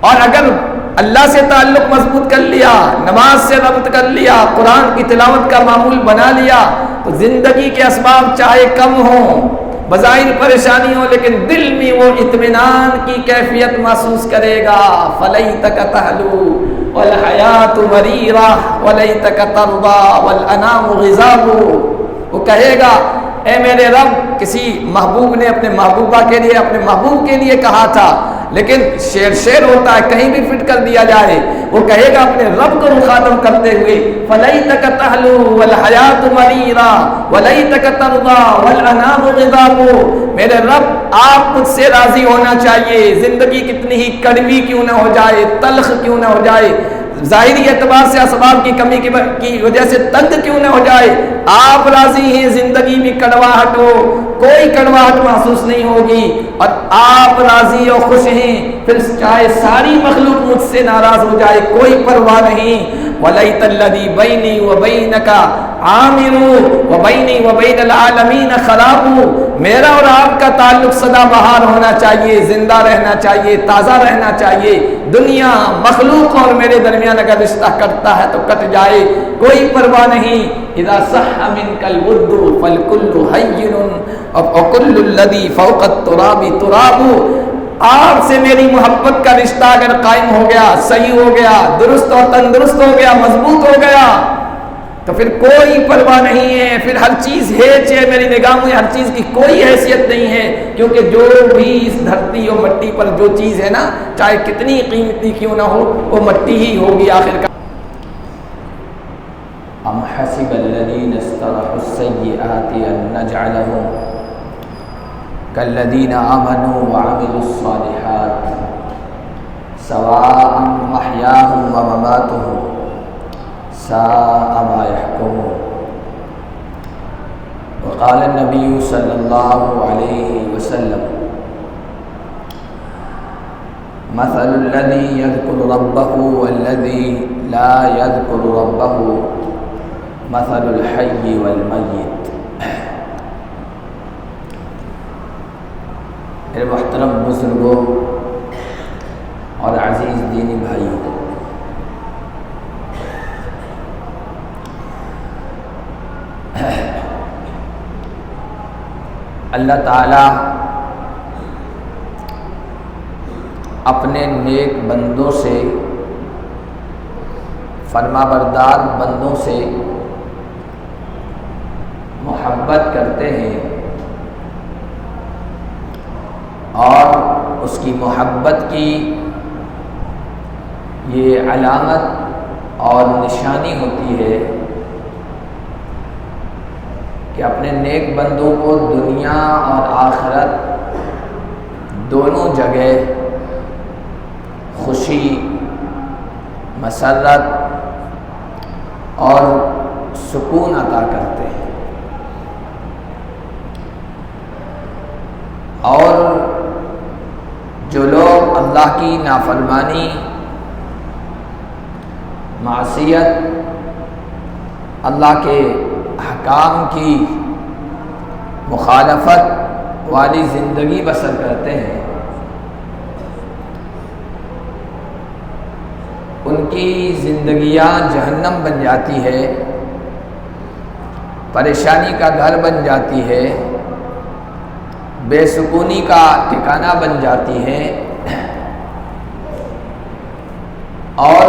اور اگر اللہ سے تعلق مضبوط کر لیا، نماز سے ربط کر لیا، قرآن کی تلاوت کا معمول بنا لیا، تو زندگی کے اسباب چاہے کم ہوں، بظاہر پریشانی ہو، لیکن دل میں وہ اطمینان کی کیفیت محسوس کرے گا۔ فَلَيْتَكَ تَحْلُو وَالْحَيَاةُ مَرِيرَةٌ وَلَيْتَكَ تَرْضَىٰ وَالْأَنَامُ غِضَابُ۔ وہ کہے گا اے میرے رب، کسی محبوب نے اپنے محبوبہ کے لیے، اپنے محبوب کے لیے کہا تھا، لیکن شعر ہوتا ہے، کہیں بھی فٹ کر دیا جائے۔ وہ کہے گا اپنے رب کو مخاطب کرتے ہوئے فَلَيْتَكَ تَحْلُو وَالْحَيَاةُ مَرِيرَةٌ وَلَيْتَكَ تَرْضَىٰ وَالْأَنَامُ غِضَابُ۔ میرے رب، آپ مجھ سے راضی ہونا چاہیے، زندگی کتنی ہی کڑوی کیوں نہ ہو جائے، تلخ کیوں نہ ہو جائے، ظاہری اعتبار سے اسباب کی کمی کی وجہ سے تنگ کیوں نہ ہو جائے، آپ راضی ہیں، زندگی میں کڑواہٹ ہو، کوئی کڑواہٹ محسوس نہیں ہوگی، اور آپ راضی اور خوش ہیں، پھر چاہے ساری مخلوق مجھ سے ناراض ہو جائے، کوئی پرواہ نہیں۔ وَلَيْتَ الَّذِي بَيْنِي وَبَيْنَكَ عَامِرٌ وَبَيْنِي وَبَيْنَ الْعَالَمِينَ خَرَابٌ۔ میرا اور آپ کا تعلق سدا بہار ہونا چاہیے، زندہ رہنا چاہیے، تازہ رہنا چاہیے۔ دنیا، مخلوق اور میرے درمیان اگر رشتہ کٹتا ہے تو کٹ جائے، کوئی پرواہ نہیں۔ اذا صح منك الود فالكل هين وكل الذي فوق التراب تراب۔ آپ سے میری محبت کا رشتہ اگر قائم ہو گیا، صحیح ہو گیا، درست اور تندرست ہو گیا، مضبوط ہو گیا، تو پھر کوئی پرواہ نہیں ہے، پھر ہر چیز ہے، چاہے میری نگاہوں میں ہر چیز کی کوئی حیثیت نہیں ہے، کیونکہ جو بھی اس دھرتی اور مٹی پر جو چیز ہے نا، چاہے کتنی قیمتی کیوں نہ ہو، وہ مٹی ہی ہوگی آخر کا۔ ام حسب الذین اجترحوا السیئات ان نجعلهم کالذین آمنوا وعملوا الصالحات سواء محیاهم ومماتهم ساء ما يحكمون۔ وقال النبي صلى الله عليه وسلم مثل الذي يذكر ربه والذي لا يذكر ربه مثل الحي والمیت۔ میرے محترم بزرگوں اور عزیز دینی بھائیوں، اللہ تعالیٰ اپنے نیک بندوں سے، فرما بردار بندوں سے محبت کرتے ہیں، اور اس کی محبت کی یہ علامت اور نشانی ہوتی ہے کہ اپنے نیک بندوں کو دنیا اور آخرت دونوں جگہ خوشی، مسرت اور سکون عطا کرتے ہیں۔ اور جو لوگ اللہ کی نافرمانی، معصیت، اللہ کے احکام کی مخالفت والی زندگی بسر کرتے ہیں، ان کی زندگیاں جہنم بن جاتی ہے، پریشانی کا گھر بن جاتی ہے، بے سکونی کا ٹھکانہ بن جاتی ہے، اور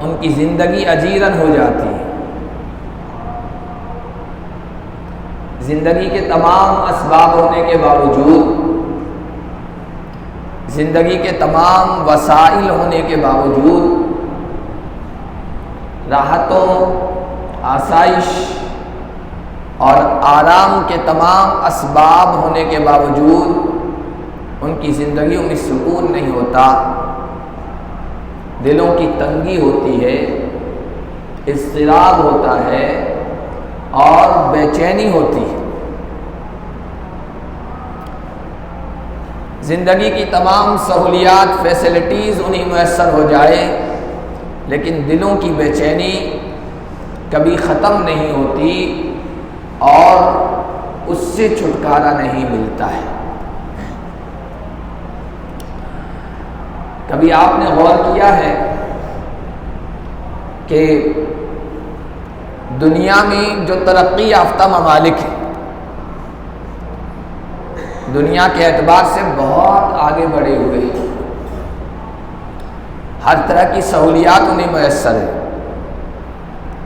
ان کی زندگی اجیرن ہو جاتی ہے۔ زندگی کے تمام اسباب ہونے کے باوجود، زندگی کے تمام وسائل ہونے کے باوجود، راحتوں، آسائش اور آرام کے تمام اسباب ہونے کے باوجود ان کی زندگیوں میں سکون نہیں ہوتا، دلوں کی تنگی ہوتی ہے، اضطراب ہوتا ہے اور بے چینی ہوتی ہے۔ زندگی کی تمام سہولیات، فیسلٹیز انہیں میسر ہو جائے، لیکن دلوں کی بے چینی کبھی ختم نہیں ہوتی اور اس سے چھٹکارا نہیں ملتا ہے۔ کبھی آپ نے غور کیا ہے کہ دنیا میں جو ترقی یافتہ ممالک ہیں دنیا کے اعتبار سے بہت آگے بڑھے ہوئے ہیں، ہر طرح کی سہولیات انہیں میسر ہے،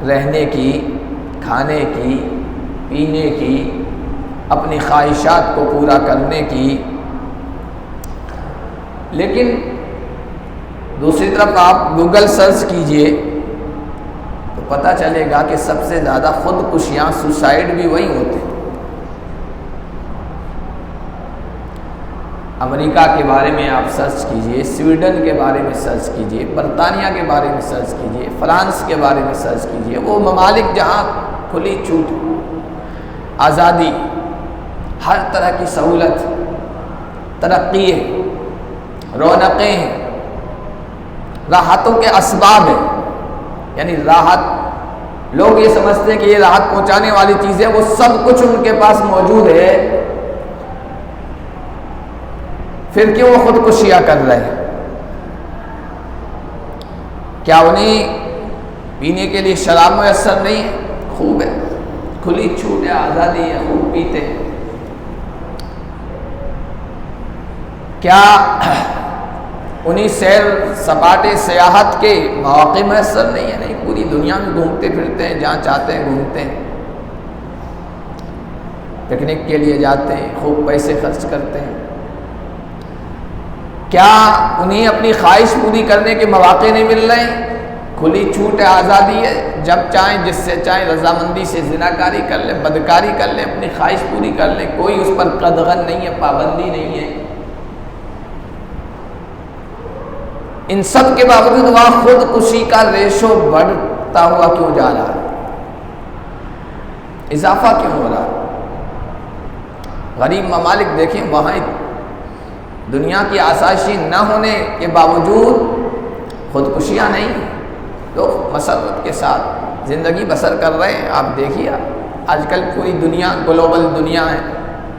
رہنے کی، کھانے کی، پینے کی، اپنی خواہشات کو پورا کرنے کی، لیکن دوسری طرف آپ گوگل سرچ کیجئے تو پتہ چلے گا کہ سب سے زیادہ خودکشیاں، سوسائڈ بھی وہی ہوتے ہیں۔ امریکہ کے بارے میں آپ سرچ کیجئے، سویڈن کے بارے میں سرچ کیجئے، برطانیہ کے بارے میں سرچ کیجئے، فرانس کے بارے میں سرچ کیجئے، وہ ممالک جہاں کھلی چھوٹ، آزادی، ہر طرح کی سہولت، ترقی ہے، رونقیں ہیں، راحتوں کے اسباب ہیں، یعنی راحت، لوگ یہ سمجھتے ہیں کہ یہ راحت پہنچانے والی چیزیں وہ سب کچھ ان کے پاس موجود ہے، پھر کیوں وہ خودکشیاں کر رہے ہیں؟ کیا انہیں پینے کے لیے شراب میسر نہیں ہے؟ خوب ہے، کھلی چھوٹ ہے، آزادی ہے، خوب پیتے ہیں۔ کیا انہیں سیر سپاٹے سیاحت کے مواقع میسر نہیں ہے؟ نہیں، پوری دنیا میں گھومتے پھرتے ہیں، جہاں چاہتے ہیں گھومتے ہیں، پکنک کے لیے جاتے ہیں، خوب پیسے خرچ کرتے ہیں۔ کیا انہیں اپنی خواہش پوری کرنے کے مواقع نہیں مل رہے ہیں؟ کھلی چھوٹ ہے، آزادی ہے، جب چاہیں جس سے چاہیں رضامندی سے زناکاری کر لیں، بدکاری کر لیں، اپنی خواہش پوری کر لیں، کوئی اس پر قدغن نہیں ہے، پابندی نہیں ہے۔ ان سب کے باوجود وہاں خودکشی کا ریشو بڑھتا ہوا کیوں جا رہا ہے؟ اضافہ کیوں ہو رہا ہے؟ غریب ممالک دیکھیں، وہاں دنیا کی آسائشی نہ ہونے کے باوجود خودکشیاں نہیں، لوگ مسرت کے ساتھ زندگی بسر کر رہے ہیں۔ آپ دیکھیے، آج کل پوری دنیا گلوبل دنیا ہے،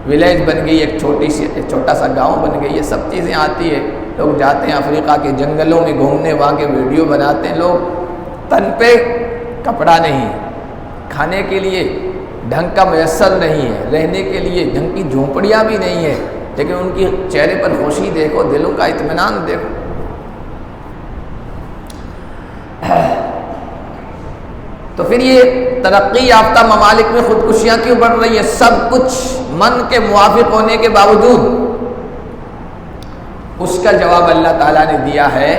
ولیج بن گئی، ایک چھوٹا سا گاؤں بن گئی، یہ سب چیزیں آتی ہے۔ لوگ جاتے ہیں افریقہ کے جنگلوں میں گھومنے، وہاں کے ویڈیو بناتے ہیں، لوگ تن پہ کپڑا نہیں، کھانے کے لیے ڈھنگ کا میسر نہیں ہے، رہنے کے لیے ڈھنگ کی جھونپڑیاں بھی نہیں ہے، لیکن ان کی چہرے پر خوشی دیکھو، دلوں کا اطمینان دیکھو۔ تو پھر یہ ترقی یافتہ ممالک میں خودکشیاں کیوں بڑھ رہی ہیں؟ سب کچھ من کے موافق ہونے کے باوجود۔ اس کا جواب اللہ تعالیٰ نے دیا ہے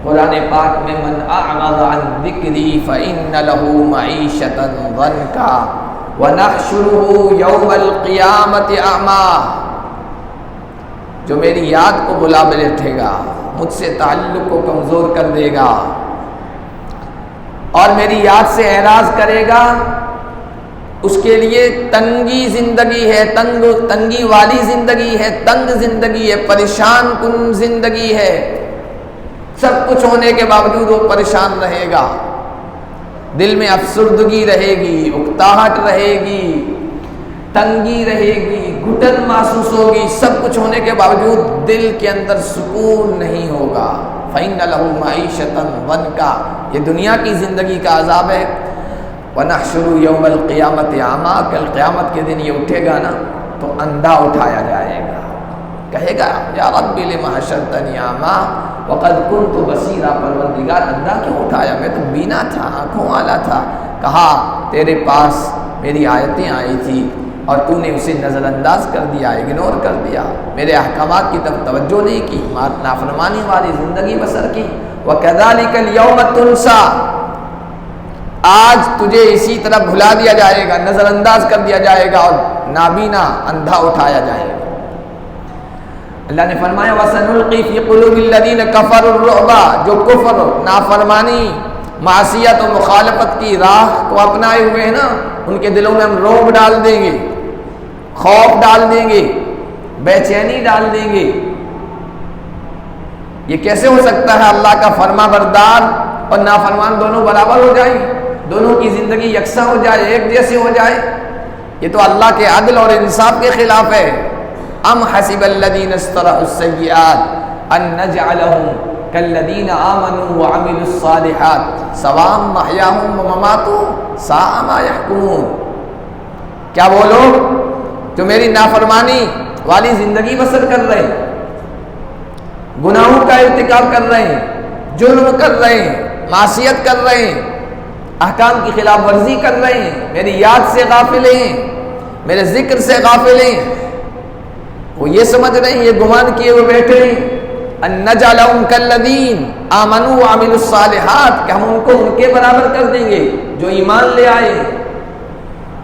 قرآن پاک میں، من اعرض عن ذکری فإن له معیشة ضنکا ونحشره یوم القیامت اعمی۔ جو میری یاد کو بلا بیٹھے گا، مجھ سے تعلق کو کمزور کر دے گا اور میری یاد سے اعراض کرے گا، اس کے لیے تنگی زندگی ہے، تنگی والی زندگی ہے، تنگ زندگی ہے، پریشان کن زندگی ہے۔ سب کچھ ہونے کے باوجود وہ پریشان رہے گا، دل میں افسردگی رہے گی، اکتاہٹ رہے گی، تنگی رہے گی، گھٹن محسوس ہوگی، سب کچھ ہونے کے باوجود دل کے اندر سکون نہیں ہوگا۔ فَإِنَّ لَهُ مَعِيشَةً ضَنْكَا، یہ دنیا کی زندگی کا عذاب ہے۔ وَنَحْشُرُ يَوْمَ الْقِيَامَةِ أَعْمَىٰ، کل قیامت کے دن یہ اٹھے گا نا تو اندھا اٹھایا جائے گا، کہے گا یا رب لم حشرتنی اعمیٰ وقد كنت بصیرا، پروردگار اندھا کیوں اٹھایا، میں تو بینا تھا، آنکھوں والا تھا۔ کہا تیرے پاس میری آیتیں آئی تھی اور تو نے اسے نظر انداز کر دیا، اگنور کر دیا، میرے احکامات کی طرف توجہ نہیں کی، نافرمانی والی زندگی بسر کی۔ وَكَذَلِكَ الْيَوْمَ تُنْسَىٰ، آج تجھے اسی طرح بھلا دیا جائے گا، نظر انداز کر دیا جائے گا اور نابینا اندھا اٹھایا جائے گا۔ اللہ نے فرمایا وَسَنُلْقِي فِي قُلُوبِ الَّذِينَ كَفَرُوا الرُّعْبَ، جو کفر، نافرمانی، معصیت و مخالفت کی راہ کو اپنائے ہوئے ہیں نا، ان کے دلوں میں ہم رعب ڈال دیں گے، خوف ڈال دیں گے، بے چینی ڈال دیں گے۔ یہ کیسے ہو سکتا ہے اللہ کا فرما بردار اور نافرمان دونوں برابر ہو جائیں، دونوں کی زندگی یکساں ہو جائے، ایک جیسے ہو جائے؟ یہ تو اللہ کے عدل اور انصاف کے خلاف ہے۔ ام حسب الذین اجترحوا السیئات، ان نجعلہم کالذین آمنوا وعملوا الصالحات سواء محیاہم ومماتہم ساء ما یحکمون۔ کیا وہ لوگ جو میری نافرمانی والی زندگی بسر کر رہے ہیں، گناہوں کا ارتکاب کر رہے ہیں، جرم کر رہے ہیں، معصیت کر رہے ہیں، احکام کی خلاف ورزی کر رہے ہیں، میری یاد سے غافل ہیں، میرے ذکر سے غافل ہیں، وہ یہ سمجھ رہے ہیں، یہ گمان کیے ہوئے بیٹھے ہیں ان نجعلہم کالذین آمنوا وعملوا الصالحات کہ ہم ان کو ان کے برابر کر دیں گے جو ایمان لے آئے،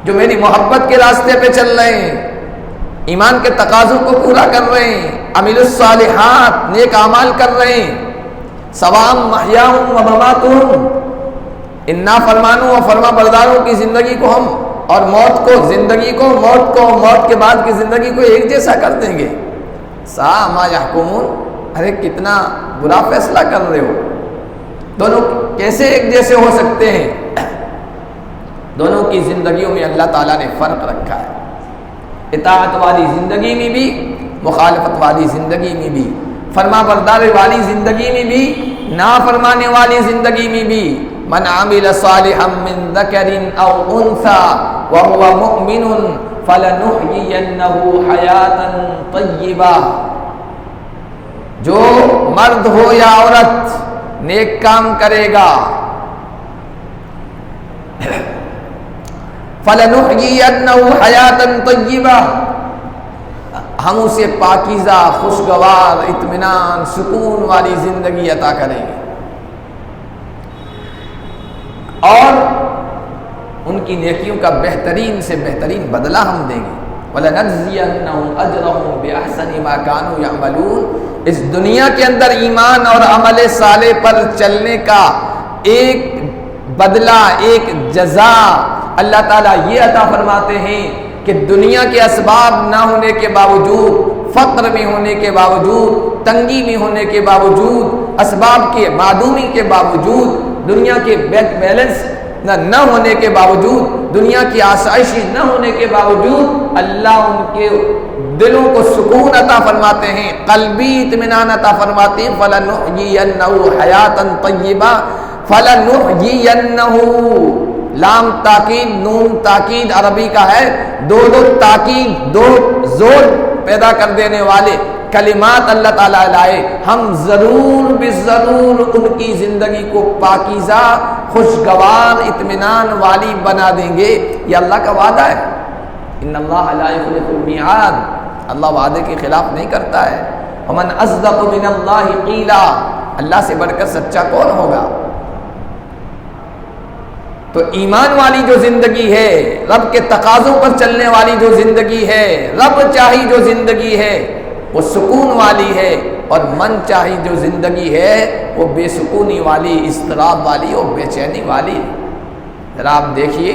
جو میری محبت کے راستے پہ چل رہے ہیں، ایمان کے تقاضوں کو پورا کر رہے ہیں، عملوا الصالحات نیک اعمال کر رہے ہیں، سواء محیاہم ومماتہم ان نافرمانوں اور فرما برداروں کی زندگی کو ہم اور موت کو، زندگی کو موت کے بعد کی زندگی کو ایک جیسا کر دیں گے۔ ساء ما یحکمون، ارے کتنا برا فیصلہ کر رہے ہو، دونوں کیسے ایک جیسے ہو سکتے ہیں؟ دونوں کی زندگیوں میں اللہ تعالیٰ نے فرق رکھا ہے، اطاعت والی زندگی میں بھی، مخالفت والی زندگی میں بھی، فرما برداری والی زندگی میں بھی، نافرمانے والی زندگی میں بھی۔ من عمل صالحا من ذکر او انثى وهو مؤمن فلنحيينه حیاتا طیبہ، جو مرد ہو یا عورت نیک کام کرے گا، فلنحيينه حیاتا طیبہ، ہم اسے پاکیزہ، خوشگوار، اطمینان، سکون والی زندگی عطا کریں گے، اور ان کی نیکیوں کا بہترین سے بہترین بدلہ ہم دیں گے۔ وَلَنَجْزِيَنَّهُمْ أَجْرَهُمْ بِأَحْسَنِ مَا كَانُوا يَعْمَلُونَ، اس دنیا کے اندر ایمان اور عمل صالح پر چلنے کا ایک بدلہ، ایک جزا اللہ تعالیٰ یہ عطا فرماتے ہیں کہ دنیا کے اسباب نہ ہونے کے باوجود، فقر میں ہونے کے باوجود، تنگی میں ہونے کے باوجود، اسباب کے معدومی کے باوجود، دنیا کے بینک بیلنس نہ ہونے کے باوجود، دنیا کی آسائشیں نہ ہونے کے باوجود، اللہ ان کے دلوں کو سکون عطا فرماتے ہیں، قلبی اطمینان عطا فرماتے ہیں۔ فَلَنُحْيِيَنَّهُ حَيَاةً طَيِّبَةً، فَلَنُحْيِيَنَّهُ، لام تاکید، نون تاکید عربی کا ہے، دو تاکید، دو زور پیدا کر دینے والے کلمات اللہ تعالیٰ لائے، ہم ضرور بضرور ان کی زندگی کو پاکیزہ، خوشگوار، اطمینان والی بنا دیں گے۔ یہ اللہ کا وعدہ ہے، ان اللہ لا یخلف المیعاد، اللہ وعدے کے خلاف نہیں کرتا ہے۔ ومن اصدق من اللہ قیلا، اللہ سے بڑھ کر سچا کون ہوگا؟ تو ایمان والی جو زندگی ہے، رب کے تقاضوں پر چلنے والی جو زندگی ہے، رب چاہی جو زندگی ہے وہ سکون والی ہے، اور من چاہی جو زندگی ہے وہ بے سکونی والی، اضطراب والی اور بے چینی والی۔ ذرا آپ دیکھیے،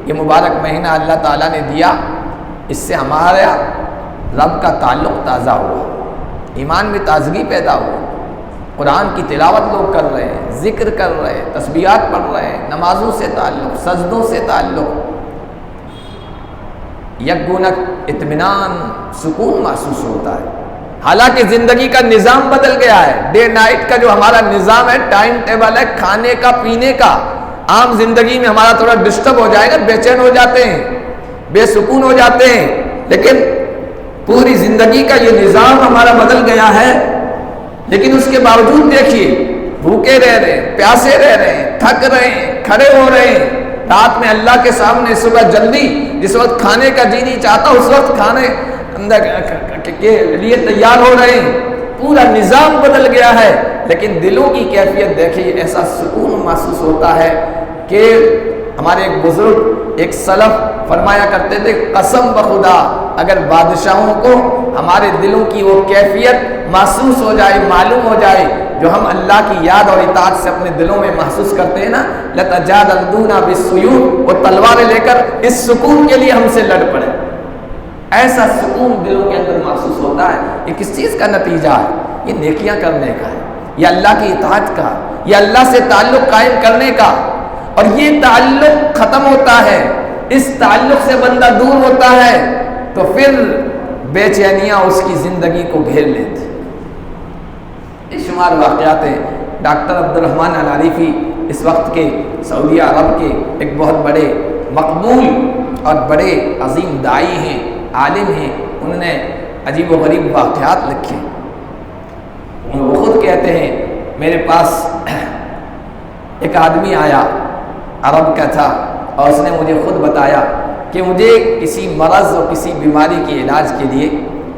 یہ مبارک مہینہ اللہ تعالیٰ نے دیا، اس سے ہمارا رب کا تعلق تازہ ہوا، ایمان میں تازگی پیدا ہوا، قرآن کی تلاوت لوگ کر رہے ہیں، ذکر کر رہے ہیں، تسبیحات پڑھ رہے ہیں، نمازوں سے تعلق، سجدوں سے تعلق، یکگونک اطمینان، سکون محسوس ہوتا ہے۔ حالانکہ زندگی کا نظام بدل گیا ہے، ڈے نائٹ کا جو ہمارا نظام ہے، ٹائم ٹیبل ہے کھانے کا، پینے کا، عام زندگی میں ہمارا تھوڑا ڈسٹرب ہو جائے گا، بے چین ہو جاتے ہیں، بے سکون ہو جاتے ہیں، لیکن پوری زندگی کا یہ نظام ہمارا بدل گیا ہے۔ لیکن اس کے باوجود دیکھیے، بھوکے رہ رہے ہیں، پیاسے رہ رہے ہیں، تھک رہے ہیں، کھڑے ہو رہے ہیں، رات میں اللہ کے سامنے صبح جلدی، جس وقت کھانے کا جی نہیں چاہتا اس وقت کھانے کے لیے تیار ہو رہے ہیں، پورا نظام بدل گیا ہے۔ لیکن دلوں کی کیفیت دیکھیے، ایسا سکون محسوس ہوتا ہے کہ ہمارے ایک بزرگ، ایک سلف فرمایا کرتے تھے، قسم بخدا اگر بادشاہوں کو ہمارے دلوں کی وہ کیفیت محسوس ہو جائے، معلوم ہو جائے جو ہم اللہ کی یاد اور اطاعت سے اپنے دلوں میں محسوس کرتے ہیں نا، لَتَجَادَلُونَ بِالسُّيُوفِ، وہ تلواریں لے کر اس سکون کے لیے ہم سے لڑ پڑے۔ ایسا سکون دلوں کے اندر محسوس ہوتا ہے۔ یہ کس چیز کا نتیجہ ہے؟ یہ نیکیاں کرنے کا ہے، یہ اللہ کی اطاعت کا، یہ اللہ سے تعلق قائم کرنے کا۔ اور یہ تعلق ختم ہوتا ہے، اس تعلق سے بندہ دور ہوتا ہے تو پھر بے چینیاں اس کی زندگی کو گھیر لیتی۔ شمار واقعات ہیں۔ ڈاکٹر عبدالرحمن العریفی اس وقت کے سعودی عرب کے ایک بہت بڑے مقبول اور بڑے عظیم داعی ہیں، عالم ہیں، انہوں نے عجیب و غریب واقعات لکھے۔ وہ خود کہتے ہیں میرے پاس ایک آدمی آیا، عرب کا تھا، اور اس نے مجھے خود بتایا کہ مجھے کسی مرض اور کسی بیماری کے علاج کے لیے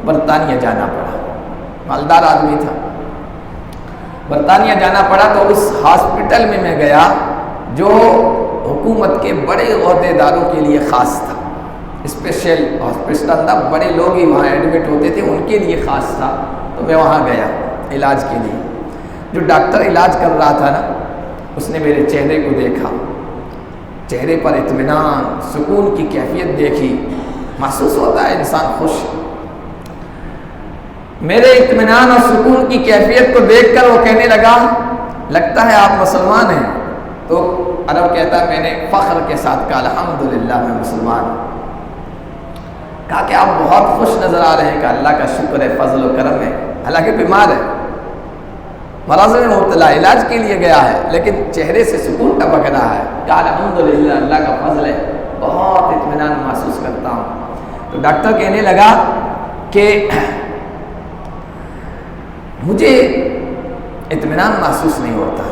برطانیہ جانا پڑا۔ مالدار آدمی تھا، برطانیہ جانا پڑا تو اس ہاسپٹل میں میں گیا جو حکومت کے بڑے عہدے داروں کے لیے خاص تھا، اسپیشل ہاسپٹل تھا، بڑے لوگ ہی وہاں ایڈمٹ ہوتے تھے، ان کے لیے خاص تھا۔ تو میں وہاں گیا علاج کے لیے۔ جو ڈاکٹر علاج کر رہا تھا نا، اس نے میرے چہرے کو دیکھا، چہرے پر اطمینان، سکون کی کیفیت دیکھی، محسوس ہوتا ہے انسان خوش۔ میرے اطمینان اور سکون کی کیفیت کو دیکھ کر وہ کہنے لگا لگتا ہے آپ مسلمان ہیں؟ تو عرب کہتا ہے میں نے فخر کے ساتھ کہا الحمدللہ میں مسلمان ہوں۔ کہا کہ آپ بہت خوش نظر آ رہے ہیں، کہ اللہ کا شکر ہے، فضل و کرم ہے، حالانکہ بیمار ہے، مرض میں مبتلا، علاج کے لیے گیا ہے، لیکن چہرے سے سکون ٹپک رہا ہے۔ کہا الحمدللہ اللہ کا فضل ہے، بہت اطمینان محسوس کرتا ہوں۔ تو ڈاکٹر کہنے لگا کہ مجھے اطمینان محسوس نہیں ہوتا،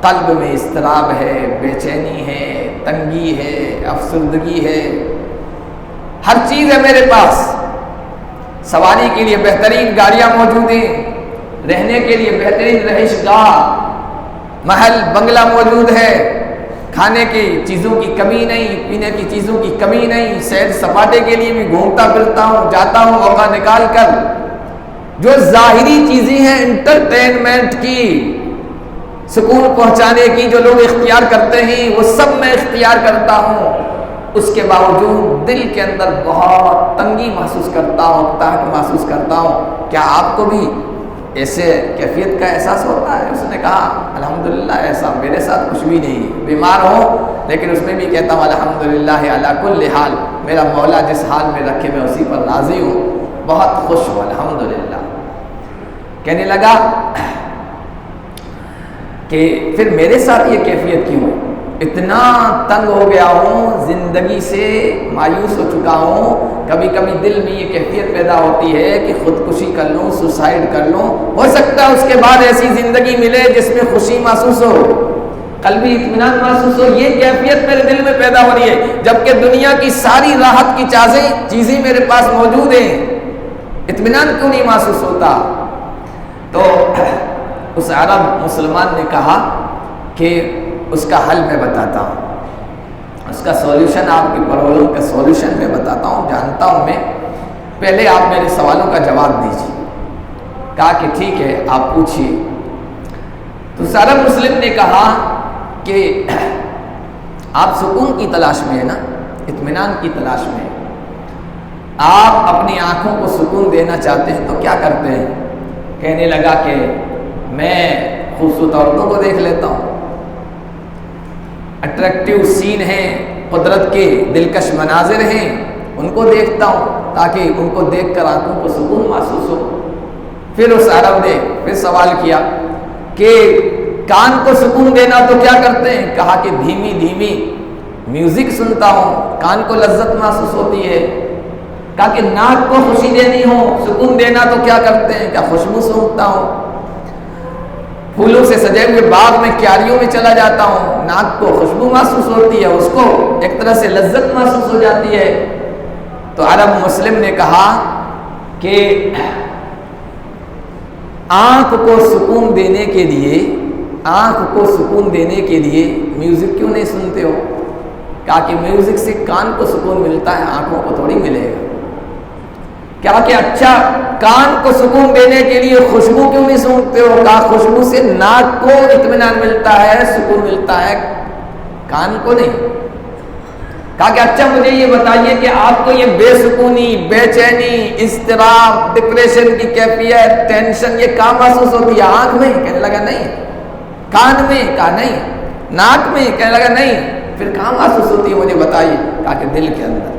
قلب میں اضطراب ہے، بے چینی ہے، تنگی ہے، افسردگی ہے، ہر چیز ہے میرے پاس۔ سواری کے لیے بہترین گاڑیاں موجود ہیں، رہنے کے لیے بہترین رہائش گاہ، محل بنگلہ موجود ہے، کھانے کی چیزوں کی کمی نہیں، پینے کی چیزوں کی کمی نہیں، سیر سپاٹے کے لیے بھی گھومتا پھرتا ہوں، جاتا ہوں موقع نکال کر۔ جو ظاہری چیزیں ہیں انٹرٹینمنٹ کی، سکون پہنچانے کی، جو لوگ اختیار کرتے ہیں وہ سب میں اختیار کرتا ہوں، اس کے باوجود دل کے اندر بہت تنگی محسوس کرتا ہوں، تاہت محسوس کرتا ہوں۔ کیا آپ کو بھی ایسے کیفیت کا احساس ہوتا ہے؟ اس نے کہا الحمدللہ ایسا میرے ساتھ کچھ بھی نہیں، بیمار ہوں لیکن اس میں بھی کہتا ہوں الحمدللہ علی کل حال، میرا مولا جس حال میں رکھے میں اسی پر راضی ہوں، بہت خوش ہوں الحمدللہ۔ کہنے لگا کہ پھر میرے ساتھ یہ کیفیت کیوں ہے؟ اتنا تنگ ہو گیا ہوں، زندگی سے مایوس ہو چکا ہوں، کبھی کبھی دل میں یہ کیفیت پیدا ہوتی ہے کہ خودکشی کر لوں، سوسائڈ کر لوں، ہو سکتا ہے اس کے بعد ایسی زندگی ملے جس میں خوشی محسوس ہو، قلبی اطمینان محسوس ہو۔ یہ کیفیت میرے دل میں پیدا ہو رہی ہے، جبکہ دنیا کی ساری راحت کی چیزیں میرے پاس موجود ہیں، اطمینان کیوں نہیں محسوس ہوتا؟ تو اس عرب مسلمان نے کہا کہ اس کا حل میں بتاتا ہوں، اس کا سولوشن، آپ کی پرابلم کا سولوشن میں بتاتا ہوں، جانتا ہوں میں، پہلے آپ میرے سوالوں کا جواب دیجیے۔ کہا کہ ٹھیک ہے آپ پوچھیے۔ تو عرب مسلم نے کہا کہ آپ سکون کی تلاش میں ہیں نا، اطمینان کی تلاش میں ہیں، آپ اپنی آنکھوں کو سکون دینا چاہتے ہیں تو کیا کرتے ہیں؟ کہنے لگا کہ میں خوبصورت عورتوں کو دیکھ لیتا ہوں، اٹریکٹیو سین ہیں، قدرت کے دلکش مناظر ہیں، ان کو دیکھتا ہوں تاکہ ان کو دیکھ کر آنکھوں کو سکون محسوس ہو۔ پھر اس عرب نے پھر سوال کیا کہ کان کو سکون دینا تو کیا کرتے ہیں؟ کہا کہ دھیمی دھیمی میوزک سنتا ہوں، کان کو لذت محسوس ہوتی ہے۔ کہا کہ ناک کو خوشی دینی ہو، سکون دینا تو کیا کرتے ہیں؟ کیا خوشبو سونگھتا ہوں، پھولوں سے سجے ہوئے باغ میں کیاریوں میں چلا جاتا ہوں، ناک کو خوشبو محسوس ہوتی ہے، اس کو ایک طرح سے لذت محسوس ہو جاتی ہے۔ تو عرب مسلم نے کہا کہ آنکھ کو سکون دینے کے لیے، آنکھ کو سکون دینے کے لیے میوزک کیوں نہیں سنتے ہو؟ کہا کہ میوزک سے کان کو سکون ملتا ہے، آنکھوں کو تھوڑی ملے گا۔ کیا کہ اچھا کان کو سکون دینے کے لیے خوشبو کیوں نہیں سونگھتے ہو؟ کہا خوشبو سے ناک کو اطمینان ملتا ہے، سکون ملتا ہے، کان کو نہیں۔ کہا کہ اچھا مجھے یہ بتائیے کہ آپ کو یہ بے سکونی، بے چینی، اضطراب، ڈپریشن کی کیفیت، ٹینشن یہ کہاں محسوس ہوتی ہے؟ آنکھ میں؟ کہنے لگا نہیں۔ کان میں؟ کہا نہیں۔ ناک میں؟ کہنے لگا نہیں۔ پھر کہاں محسوس ہوتی ہے مجھے بتائیے؟ کہا کہ دل کے اندر۔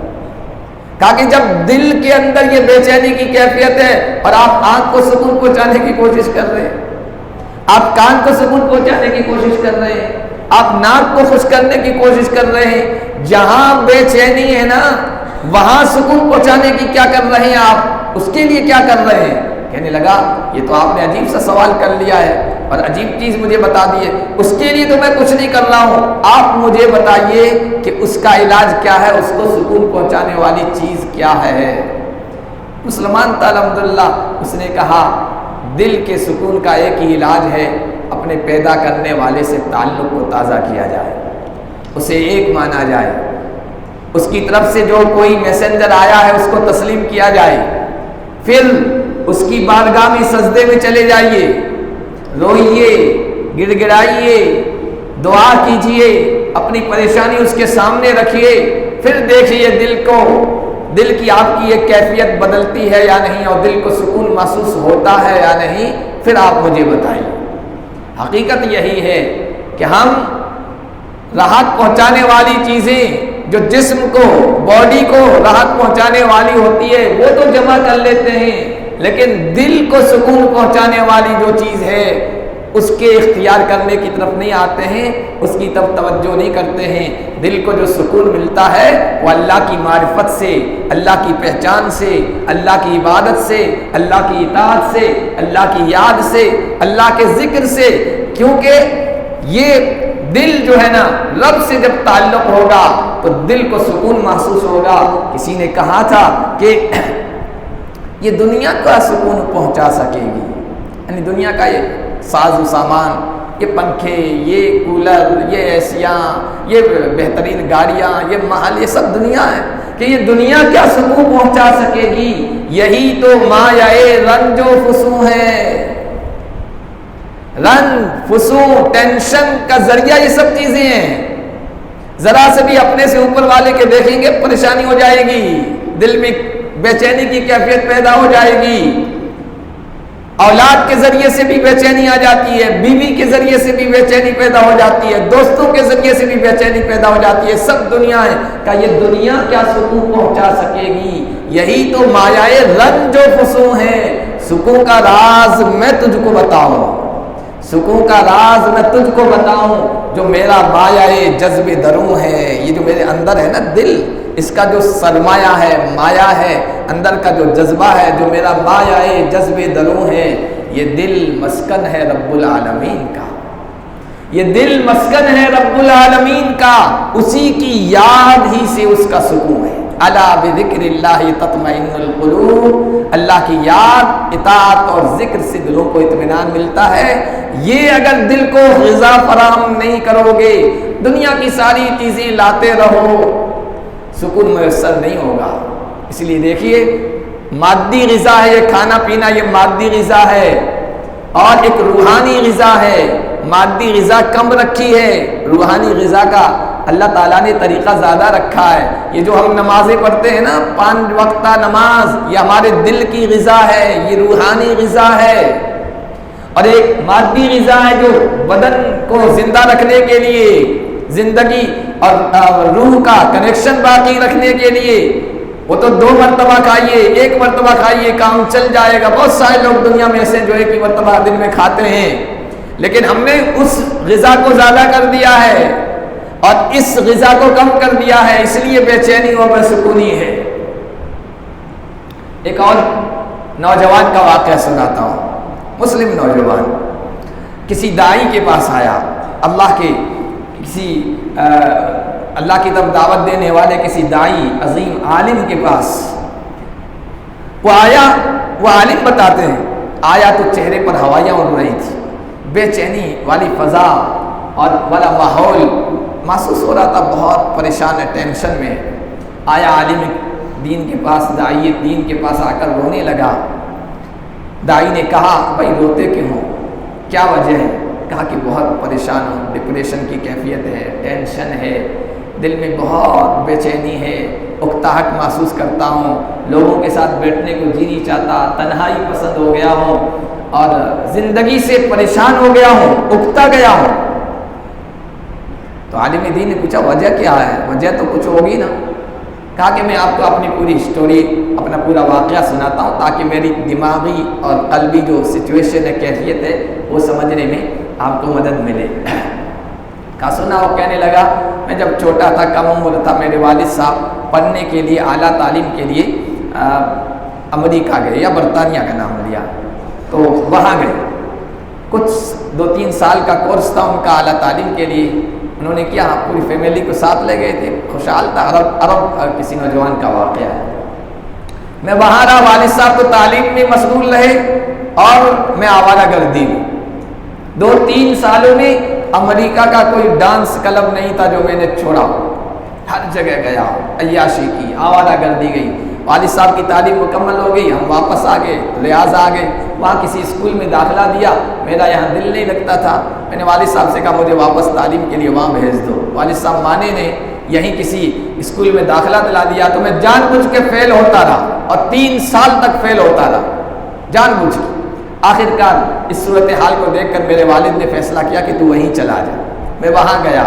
کہا کہ جب دل کے اندر یہ بے چینی کی کیفیت ہے اور آپ آنکھ کو سکون پہنچانے کی کوشش کر رہے ہیں، آپ کان کو سکون پہنچانے کی کوشش کر رہے ہیں، آپ ناک کو خوش کرنے کی کوشش کر رہے ہیں، جہاں بے چینی ہے نا وہاں سکون پہنچانے کی کیا کر رہے ہیں آپ، اس کے لیے کیا کر رہے ہیں؟ کہنے لگا یہ تو آپ نے عجیب سا سوال کر لیا ہے اور عجیب چیز مجھے بتا دی ہے، اس کے لیے تو میں کچھ نہیں کر رہا ہوں، آپ مجھے بتائیے کہ اس کا علاج کیا ہے، اس کو سکون پہنچانے والی چیز کیا ہے؟ مسلمان تھا الحمدللہ، اس نے کہا دل کے سکون کا ایک ہی علاج ہے، اپنے پیدا کرنے والے سے تعلق کو تازہ کیا جائے، اسے ایک مانا جائے، اس کی طرف سے جو کوئی میسنجر آیا ہے اس کو تسلیم کیا جائے، پھر اس کی بارگاہ میں سجدے میں چلے جائیے، روئیے، گڑ گڑائیے، دعا کیجئے، اپنی پریشانی اس کے سامنے رکھیے، پھر دیکھیے دل کی آپ کی ایک کیفیت بدلتی ہے یا نہیں، اور دل کو سکون محسوس ہوتا ہے یا نہیں، پھر آپ مجھے بتائیے۔ حقیقت یہی ہے کہ ہم راحت پہنچانے والی چیزیں جو جسم کو، باڈی کو راحت پہنچانے والی ہوتی ہے وہ تو جمع کر لیتے ہیں، لیکن دل کو سکون پہنچانے والی جو چیز ہے اس کے اختیار کرنے کی طرف نہیں آتے ہیں، اس کی طرف توجہ نہیں کرتے ہیں۔ دل کو جو سکون ملتا ہے وہ اللہ کی معرفت سے، اللہ کی پہچان سے، اللہ کی عبادت سے، اللہ کی اطاعت سے، اللہ کی یاد سے، اللہ کے ذکر سے، کیونکہ یہ دل جو ہے نا رب سے جب تعلق ہوگا تو دل کو سکون محسوس ہوگا۔ کسی نے کہا تھا کہ یہ دنیا کا سکون پہنچا سکے گی، یعنی دنیا کا یہ ساز و سامان، یہ پنکھے، یہ کولر، یہ ایسیاں، یہ بہترین گاڑیاں، یہ محل، یہ سب دنیا ہے، کہ یہ دنیا کیا سکون پہنچا سکے گی؟ یہی تو مایہ رنج و فسوں ہے، رنج، فسوں، ٹینشن کا ذریعہ یہ سب چیزیں ہیں۔ ذرا سے بھی اپنے سے اوپر والے کے دیکھیں گے پریشانی ہو جائے گی، دل میں بے چینی کی کیفیت پیدا ہو جائے گی، اولاد کے ذریعے سے بھی بے چینی آ جاتی ہے، بیوی کے ذریعے سے بھی بے چینی پیدا ہو جاتی ہے، دوستوں کے ذریعے سے بھی بے چینی پیدا ہو جاتی ہے، سب دنیا ہے۔ کہ یہ دنیا کیا سکون پہنچا سکے گی؟ یہی تو مایہ رنج و فسوں ہے۔ سکون کا راز میں تجھ کو بتاؤں، سکون کا راز میں تجھ کو بتاؤں، جو میرا مایہ جذب دروں ہے، یہ جو میرے اندر ہے نا دل، اس کا جو سرمایہ ہے، مایا ہے، اندر کا جو جذبہ ہے، جو میرا مایہ جذب دروں ہے، یہ دل مسکن ہے رب العالمین کا، یہ دل مسکن ہے رب العالمین کا، اسی کی یاد ہی سے اس کا سکون ہے۔ الا بذکر اللہ تطمئن القلوب، اللہ کی یاد، اطاعت اور ذکر سے دلوں کو اطمینان ملتا ہے۔ یہ اگر دل کو غذا فراہم نہیں کرو گے، دنیا کی ساری چیزیں لاتے رہو، سکون میسر نہیں ہوگا۔ اس لیے دیکھیے مادی غذا ہے، یہ کھانا پینا، یہ مادی غذا ہے، اور ایک روحانی غذا ہے۔ مادی غذا کم رکھی ہے، روحانی غذا کا اللہ تعالیٰ نے طریقہ زیادہ رکھا ہے۔ یہ جو ہم نمازیں پڑھتے ہیں نا، 5 وقتہ نماز، یہ ہمارے دل کی غذا ہے، یہ روحانی غذا ہے۔ اور ایک مادی غذا ہے جو بدن کو زندہ رکھنے کے لیے، زندگی اور روح کا کنیکشن باقی رکھنے کے لیے، وہ تو 2 مرتبہ کھائیے، 1 مرتبہ کھائیے کام چل جائے گا۔ بہت سارے لوگ دنیا میں ایسے جو 1 ہی مرتبہ دن میں کھاتے ہیں، لیکن ہم نے اس غذا کو زیادہ کر دیا ہے اور اس غذا کو کم کر دیا ہے، اس لیے بے چینی و بے سکونی ہے۔ ایک اور نوجوان کا واقعہ سناتا ہوں۔ مسلم نوجوان کسی داعی کے پاس آیا، اللہ کی طرف دعوت دینے والے کسی داعی عظیم عالم کے پاس وہ آیا۔ وہ عالم بتاتے ہیں آیا تو چہرے پر ہوائیاں اڑ رہی تھی، بے چینی والی فضا اور والا ماحول محسوس ہو رہا تھا، بہت پریشان ہے، ٹینشن میں آیا۔ عالم دین کے پاس، داعی دین کے پاس آ کر رونے لگا۔ داعی نے کہا بھائی روتے کیوں ہو، کیا وجہ ہے؟ کہا کہ بہت پریشان ہوں، ڈپریشن کی کیفیت ہے، ٹینشن ہے، دل میں بہت بے چینی ہے، اکتاہٹ محسوس کرتا ہوں، لوگوں کے ساتھ بیٹھنے کو جی نہیں چاہتا، تنہائی پسند ہو گیا ہوں اور زندگی سے پریشان ہو گیا ہوں، اکتا گیا ہوں۔ تو عالم دین نے پوچھا وجہ کیا ہے؟ وجہ تو کچھ ہوگی نا۔ کہا کہ میں آپ کو اپنی پوری اسٹوری، اپنا پورا واقعہ سناتا ہوں تاکہ میری دماغی اور قلبی جو سچویشن ہے، کیفیت ہے، وہ سمجھنے میں آپ کو مدد ملے۔ کہا سنا۔ وہ کہنے لگا میں جب چھوٹا تھا، کم عمر تھا، میرے والد صاحب پڑھنے کے لیے، اعلیٰ تعلیم کے لیے امریکہ گئے، یا برطانیہ کا نام لیا، تو وہاں گئے۔ کچھ 2-3 سال کا کورس تھا ان کا اعلیٰ تعلیم کے لیے، انہوں نے کیا، پوری فیملی کو ساتھ لے گئے تھے، خوشحال تھا۔ عرب کسی نوجوان کا واقعہ ہے۔ میں وہاں رہا، والد صاحب کو تعلیم میں مشغول رہے اور میں آوارہ گردی میں۔ 2-3 سالوں میں امریکہ کا کوئی ڈانس کلب نہیں تھا جو میں نے چھوڑا، ہر جگہ گیا، عیاشی کی، آوارہ گردی گئی۔ والد صاحب کی تعلیم مکمل ہو گئی، ہم واپس آ گئے، ریاض آ گئے، وہاں کسی اسکول میں داخلہ دیا، میرا یہاں دل نہیں لگتا تھا، میں نے والد صاحب سے کہا مجھے واپس تعلیم کے لیے وہاں بھیج دو۔ والد صاحب مانے نے، یہیں کسی اسکول میں داخلہ دلا دیا، تو میں جان بوجھ کے فیل ہوتا رہا اور 3 سال تک فیل ہوتا رہا، جان بوجھ کے۔ آخر کار اس صورتحال کو دیکھ کر میرے والد نے فیصلہ کیا کہ تو وہیں چلا جا۔ میں وہاں گیا،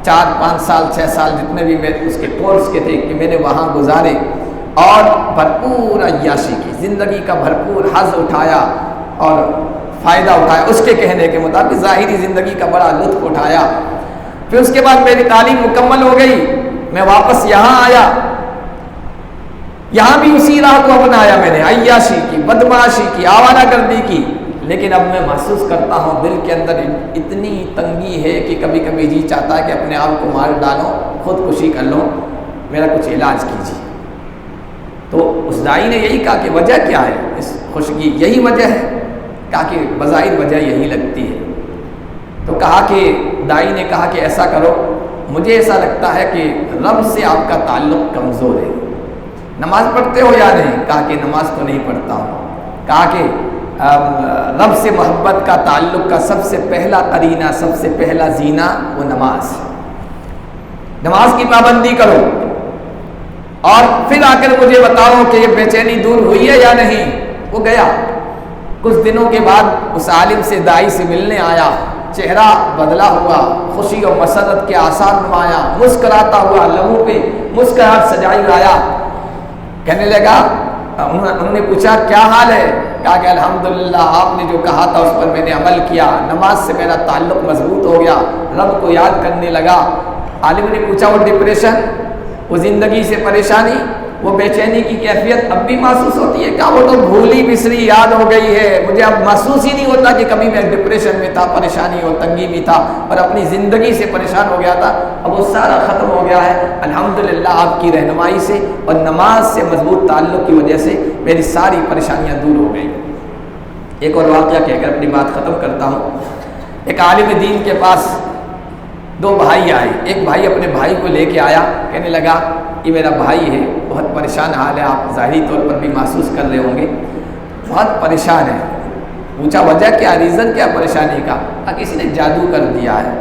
4-5 سال 6 سال جتنے بھی میرے اس کے کورس کے تھے کہ میں نے وہاں گزارے، اور بھرپور عیاشی کی، زندگی کا بھرپور حظ اٹھایا اور فائدہ اٹھایا، اس کے کہنے کے مطابق ظاہری زندگی کا بڑا لطف اٹھایا۔ پھر اس کے بعد میری تعلیم مکمل ہو گئی، میں واپس یہاں آیا، یہاں بھی اسی راہ کو اپنایا میں نے، عیاشی کی، بدمعاشی کی، آوارہ گردی کی۔ لیکن اب میں محسوس کرتا ہوں دل کے اندر اتنی تنگی ہے کہ کبھی کبھی جی چاہتا ہے کہ اپنے آپ کو مار ڈالوں، خودکشی کر لوں، میرا کچھ علاج کیجیے۔ تو اس دائی نے یہی کہا کہ وجہ کیا ہے اس خشکی؟ یہی وجہ ہے، کہا کہ بظاہر وجہ یہی لگتی ہے۔ تو کہا کہ دائی نے کہا کہ ایسا کرو، مجھے ایسا لگتا ہے کہ رب سے آپ کا تعلق کمزور ہے، نماز پڑھتے ہو یا نہیں؟ کہا کہ نماز تو نہیں پڑھتا ہوں۔ کہا کہ رب سے محبت کا، تعلق کا سب سے پہلا قرینہ، سب سے پہلا زینہ وہ نماز، نماز کی پابندی کرو، اور پھر آ کر مجھے بتاؤ کہ یہ بے چینی دور ہوئی ہے یا نہیں۔ وہ گیا، کچھ دنوں کے بعد اس عالم سے، دائی سے ملنے آیا، چہرہ بدلا ہوا، خوشی اور مسرت کے آثار نمایا، مسکراتا ہوا، لبوں پہ مسکراہٹ سجائی آیا۔ کہنے لگا، انہوں نے پوچھا کیا حال ہے؟ کہا کہ الحمدللہ آپ نے جو کہا تھا اس پر میں نے عمل کیا، نماز سے میرا تعلق مضبوط ہو گیا، رب کو یاد کرنے لگا۔ عالم نے پوچھا وہ ڈپریشن، وہ زندگی سے پریشانی، وہ بے چینی کی کیفیت اب بھی محسوس ہوتی ہے؟ کیا وہ تو بھولی بسری یاد ہو گئی ہے، مجھے اب محسوس ہی نہیں ہوتا کہ کبھی میں ڈپریشن میں تھا، پریشانی اور تنگی میں تھا اور اپنی زندگی سے پریشان ہو گیا تھا، اب وہ سارا ختم ہو گیا ہے الحمدللہ آپ کی رہنمائی سے اور نماز سے مضبوط تعلق کی وجہ سے میری ساری پریشانیاں دور ہو گئی۔ ایک اور واقعہ کہہ کر اپنی بات ختم کرتا ہوں۔ ایک عالم دین کے پاس 2 بھائی آئے، ایک بھائی اپنے بھائی کو لے کے آیا، کہنے لگا یہ میرا بھائی ہے، بہت پریشان حال ہے، آپ ظاہری طور پر بھی محسوس کر رہے ہوں گے، بہت پریشان ہے۔ پوچھا وجہ کیا، ریزن کیا پریشانی کا؟ کسی نے جادو کر دیا ہے،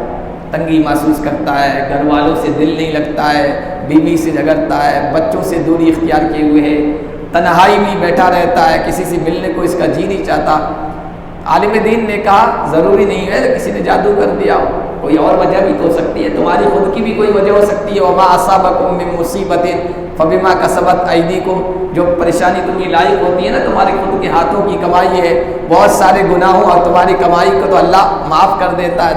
تنگی محسوس کرتا ہے، گھر والوں سے دل نہیں لگتا ہے، بیوی سے جھگڑتا ہے، بچوں سے دوری اختیار کیے ہوئے ہے، تنہائی میں بیٹھا رہتا ہے، کسی سے ملنے کو اس کا جی نہیں چاہتا۔ عالم دین نے کہا ضروری نہیں ہے کسی نے جادو کر دیا ہو، کوئی اور وجہ بھی تو ہو سکتی ہے، تمہاری خود کی بھی کوئی وجہ ہو سکتی ہے۔ وما اصابکم من مصیبت فبما کسبت ایدیکم، جو پریشانی تمہیں لاحق ہوتی ہے نا تمہارے خود کے ہاتھوں کی کمائی ہے، بہت سارے گناہوں اور تمہاری کمائی کو تو اللہ معاف کر دیتا ہے،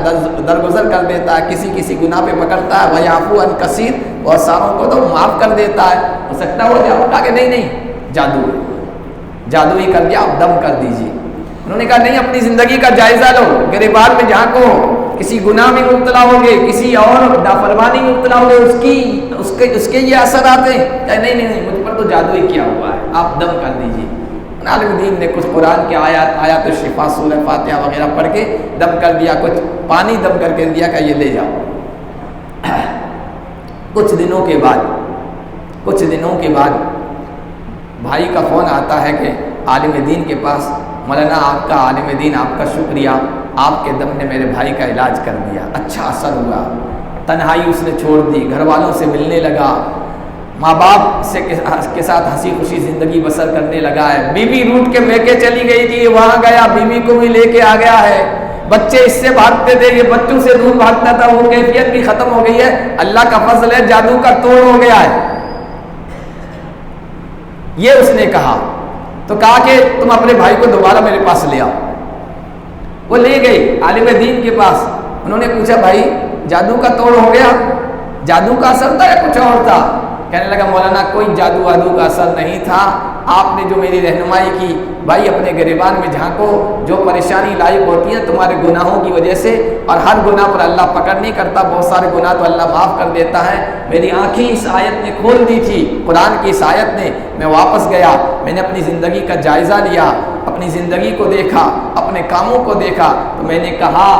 درگزر کر دیتا ہے، کسی کسی گناہ پہ پکڑتا ہے، ویعفو عن کثیر، بہت ساروں کو تو معاف کر دیتا ہے، ہو سکتا ہے وہ جب کہا کہ نہیں جادو ہے، جادو ہی کر دیا، آپ دم کر دیجیے۔ انہوں نے کہا نہیں، اپنی زندگی کا جائزہ لو، گریبان میں جھانکو، کسی گناہ میں مبتلا ہوگے، کسی اور نافرمانی میں مبتلا ہوگے، اس کے یہ اثر آتے ہیں، کہ نہیں مجھ پر تو جادو ہی کیا ہوا ہے، آپ دم کر دیجیے۔ عالم دین نے کچھ قرآن کے آیات الشفا، سورہ فاتحہ وغیرہ پڑھ کے دم کر دیا، کچھ پانی دم کر کے دیا کہ یہ لے جاؤ۔ کچھ دنوں کے بعد بھائی کا فون آتا ہے کہ عالم دین کے پاس، مولانا آپ کا، عالم دین آپ کا شکریہ، آپ کے دم نے میرے بھائی کا علاج کر دیا، اچھا اثر ہوا، تنہائی اس نے چھوڑ دی، گھر والوں سے ملنے لگا، ماں باپ کے ساتھ ہنسی خوشی زندگی بسر کرنے لگا ہے، بیوی روٹ کے میکے چلی گئی تھی، وہاں گیا، بیوی کو بھی لے کے آ گیا ہے، بچے اس سے بھاگتے تھے، یہ بچوں سے دور بھاگتا تھا، وہ کیفیت بھی ختم ہو گئی ہے، اللہ کا فضل ہے، جادو کا توڑ ہو گیا ہے۔ یہ اس نے کہا، تو کہا کہ تم اپنے بھائی کو دوبارہ میرے پاس لے آؤ۔ وہ لے گئی عالم دین کے پاس، انہوں نے پوچھا بھائی جادو کا توڑ ہو گیا، جادو کا اثر تھا یا کچھ اور تھا؟ کہنے لگا مولانا کوئی جادو وادو کا اثر نہیں تھا، آپ نے جو میری رہنمائی کی، بھائی اپنے گریبان میں جھانکو، جو پریشانی لاحق ہوتی ہے تمہارے گناہوں کی وجہ سے، اور ہر گناہ پر اللہ پکڑ نہیں کرتا، بہت سارے گناہ تو اللہ معاف کر دیتا ہے۔ میری آنکھیں اس آیت نے کھول دی تھی، قرآن کی اس آیت نے، میں واپس گیا، میں نے اپنی زندگی کا جائزہ لیا، اپنی زندگی کو دیکھا، اپنے کاموں کو دیکھا، تو میں نے کہا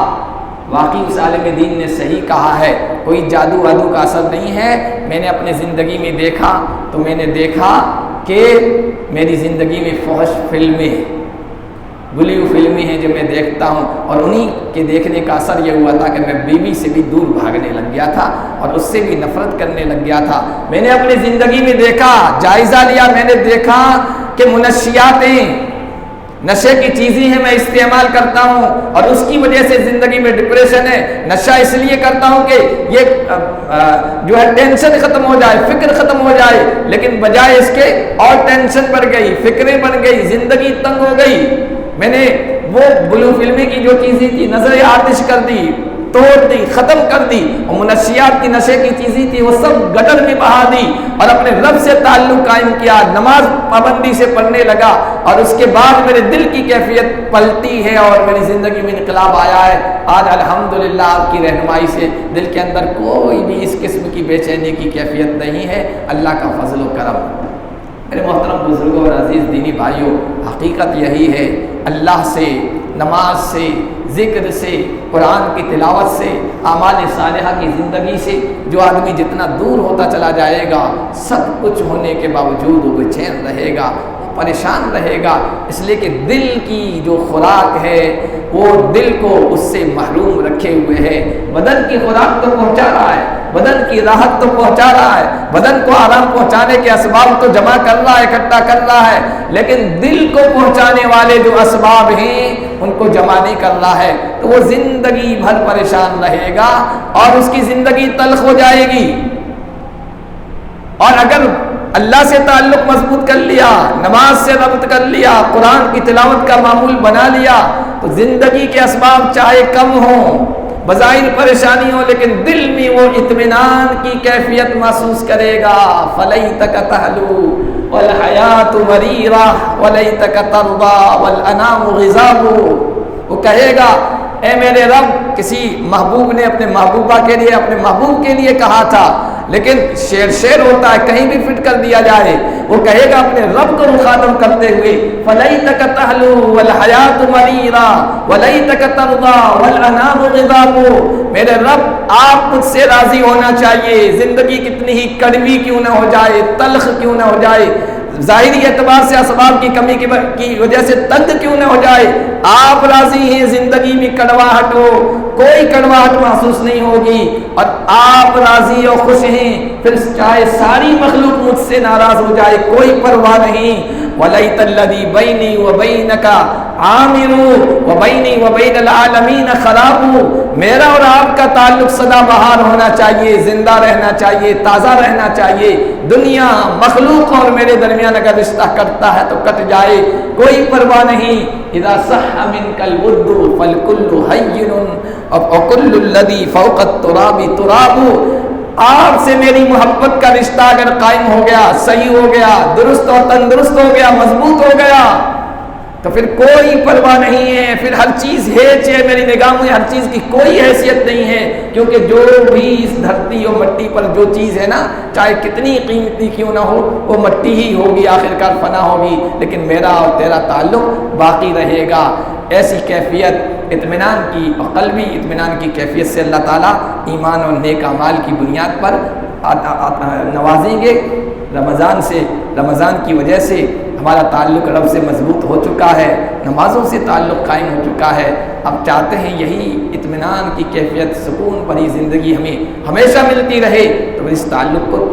واقعی اس عالم دین نے صحیح کہا ہے، کوئی جادو وادو کا اثر نہیں ہے۔ میں نے اپنے زندگی میں دیکھا تو میں نے دیکھا کہ میری زندگی میں فحش فلمیں، بلیو فلمیں ہیں جو میں دیکھتا ہوں، اور انہی کے دیکھنے کا اثر یہ ہوا تھا کہ میں بیوی سے بھی دور بھاگنے لگ گیا تھا اور اس سے بھی نفرت کرنے لگ گیا تھا۔ میں نے اپنی زندگی میں دیکھا، جائزہ لیا، میں نے دیکھا کہ منشیاتیں، نشے کی چیزیں ہیں میں استعمال کرتا ہوں، اور اس کی وجہ سے زندگی میں ڈپریشن ہے۔ نشہ اس لیے کرتا ہوں کہ یہ جو ہے ٹینشن ختم ہو جائے، فکر ختم ہو جائے، لیکن بجائے اس کے اور ٹینشن بڑھ گئی، فکریں بڑھ گئی، زندگی تنگ ہو گئی۔ میں نے وہ بلو فلمیں کی جو چیزیں تھی نظر آتش کر دی، توڑ دی، ختم کر دی، اور منشیات کی نشے کی چیزیں تھی وہ سب گٹر میں بہا دی، اور اپنے رب سے تعلق قائم کیا، نماز پابندی سے پڑھنے لگا، اور اس کے بعد میرے دل کی کیفیت پلٹی ہے اور میری زندگی میں انقلاب آیا ہے۔ آج الحمدللہ آپ کی رہنمائی سے دل کے اندر کوئی بھی اس قسم کی بے چینی کی کیفیت نہیں ہے، اللہ کا فضل و کرم۔ میرے محترم بزرگوں اور عزیز دینی بھائیوں، حقیقت یہی ہے، اللہ سے، نماز سے، ذکر سے، قرآن کی تلاوت سے، اعمال صالحہ کی زندگی سے جو آدمی جتنا دور ہوتا چلا جائے گا، سب کچھ ہونے کے باوجود وہ بے چین رہے گا، پریشان رہے گا، اس لیے کہ دل کی جو خوراک ہے وہ دل کو اس سے محروم رکھے ہوئے ہے۔ بدن کی خوراک تو پہنچا رہا ہے، بدن کی راحت تو پہنچا رہا ہے، بدن کو آرام پہنچانے کے اسباب تو جمع کر رہا ہے، اکٹھا کر رہا ہے، لیکن دل کو پہنچانے والے جو اسباب ہیں ان کو جمع نہیں کر رہا ہے، تو وہ زندگی بھر پریشان رہے گا اور اس کی زندگی تلخ ہو جائے گی۔ اور اگر اللہ سے تعلق مضبوط کر لیا، نماز سے ربط کر لیا، قرآن کی تلاوت کا معمول بنا لیا، تو زندگی کے اسباب چاہے کم ہوں، بظاہر پریشانی ہو، لیکن دل میں وہ اطمینان کی کیفیت محسوس کرے گا۔ فَلَيْتَكَ تَحْلُو وَالْحَيَاةُ مَرِيرَةٌ وَلَيْتَكَ تَرْضَىٰ وَالْأَنَامُ غِضَابُ۔ وہ کہے گا اے میرے رب، کسی محبوب نے اپنے محبوبہ کے لیے، اپنے محبوب کے لیے کہا تھا، لیکن شعر ہوتا ہے، کہیں بھی فٹ کر دیا جائے، وہ کہے گا اپنے رب کو مخاطب کرتے ہوئے فَلَيْتَكَ تَحْلُو وَالْحَيَاةُ مَرِيرَةٌ وَلَيْتَكَ تَرْضَىٰ وَالْأَنَامُ غِضَابُ۔ میرے رب آپ مجھ سے راضی ہونا چاہیے، زندگی کتنی ہی کڑوی کیوں نہ ہو جائے، تلخ کیوں نہ ہو جائے، ظاہری اعتبار سے اسباب کی کمی کی وجہ سے تنگ کیوں نہ ہو جائے، آپ راضی ہیں، زندگی میں کڑواہٹ ہو، کوئی کڑواہٹ محسوس نہیں ہوگی، اور آپ راضی اور خوش ہیں، پھر چاہے ساری مخلوق مجھ سے ناراض ہو جائے، کوئی پرواہ نہیں۔ وَلَيْتَ الَّذِي بَيْنِي وَبَيْنَكَ عَامِرٌ وَبَيْنِي وَبَيْنَ الْعَالَمِينَ خَرَابٌ۔ میرا اور آپ کا تعلق سدا بہار ہونا چاہیے، زندہ رہنا چاہیے، تازہ رہنا چاہیے۔ دنیا، مخلوق اور میرے درمیان اگر رشتہ کٹتا ہے تو کٹ جائے، کوئی پرواہ نہیں۔ اذا صح منك الود فالكل هين وكل الذي فوق التراب تراب۔ آپ سے میری محبت کا رشتہ اگر قائم ہو گیا، صحیح ہو گیا، درست اور تندرست ہو گیا، مضبوط ہو گیا، تو پھر کوئی پرواہ نہیں ہے، پھر ہر چیز ہیچ ہے، میری نگاہ میں ہر چیز کی کوئی حیثیت نہیں ہے، کیونکہ جو بھی اس دھرتی اور مٹی پر جو چیز ہے نا، چاہے کتنی قیمتی کیوں نہ ہو، وہ مٹی ہی ہوگی، آخرکار فنا ہوگی، لیکن میرا اور تیرا تعلق باقی رہے گا۔ ایسی کیفیت اطمینان کی اور قلبی اطمینان کی کیفیت سے اللہ تعالیٰ ایمان اور نیک اعمال کی بنیاد پر نوازیں گے۔ رمضان کی وجہ سے ہمارا تعلق رب سے مضبوط ہو چکا ہے، نمازوں سے تعلق قائم ہو چکا ہے، اب چاہتے ہیں یہی اطمینان کی کیفیت، سکون بھری زندگی ہمیں ہمیشہ ملتی رہے، تو اس تعلق کو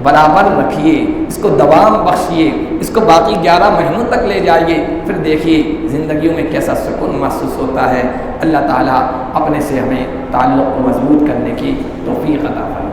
برابر رکھیے، اس کو دوام بخشیے، اس کو باقی 11 مہینوں تک لے جائیے، پھر دیکھیے زندگیوں میں کیسا سکون محسوس ہوتا ہے۔ اللہ تعالیٰ اپنے سے ہمیں تعلق کو مضبوط کرنے کی توفیق عطا فرمائے۔